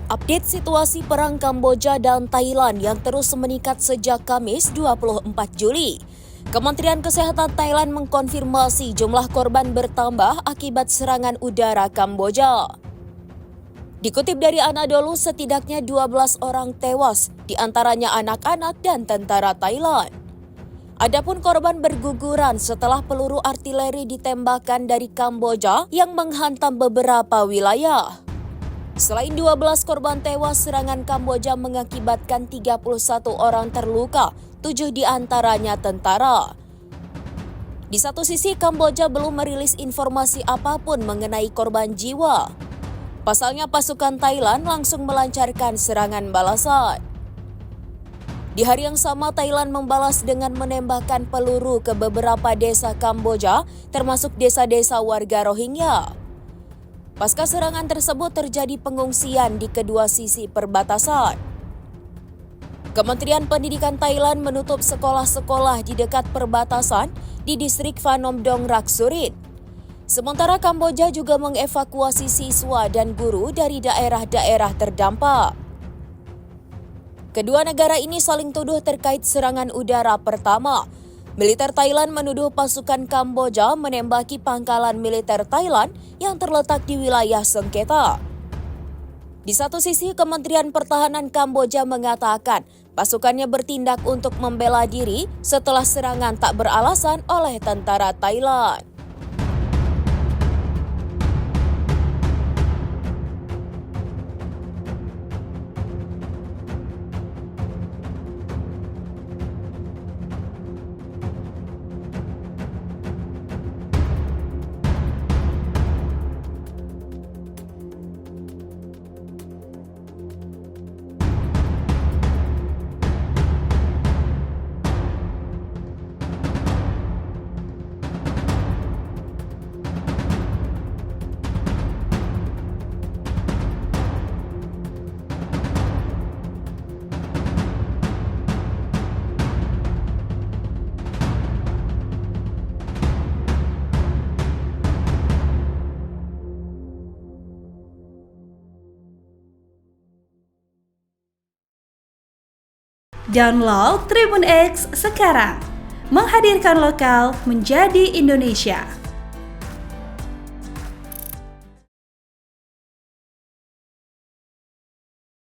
Update situasi perang Kamboja dan Thailand yang terus meningkat sejak Kamis 24 Juli. Kementerian Kesehatan Thailand mengkonfirmasi jumlah korban bertambah akibat serangan udara Kamboja. Dikutip dari Anadolu, setidaknya 12 orang tewas, di antaranya anak-anak dan tentara Thailand. Adapun korban berguguran setelah peluru artileri ditembakkan dari Kamboja yang menghantam beberapa wilayah. Selain 12 korban tewas, serangan Kamboja mengakibatkan 31 orang terluka, 7 diantaranya tentara. Di satu sisi, Kamboja belum merilis informasi apapun mengenai korban jiwa. Pasalnya, pasukan Thailand langsung melancarkan serangan balasan. Di hari yang sama, Thailand membalas dengan menembakkan peluru ke beberapa desa Kamboja, termasuk desa-desa warga Rohingya. Pasca serangan tersebut terjadi pengungsian di kedua sisi perbatasan. Kementerian Pendidikan Thailand menutup sekolah-sekolah di dekat perbatasan di distrik Phnom Dong Raksurit. Sementara Kamboja juga mengevakuasi siswa dan guru dari daerah-daerah terdampak. Kedua negara ini saling tuduh terkait serangan udara pertama. Militer Thailand menuduh pasukan Kamboja menembaki pangkalan militer Thailand yang terletak di wilayah sengketa. Di satu sisi, Kementerian Pertahanan Kamboja mengatakan pasukannya bertindak untuk membela diri setelah serangan tak beralasan oleh tentara Thailand. Download Tribun X sekarang, menghadirkan lokal menjadi Indonesia.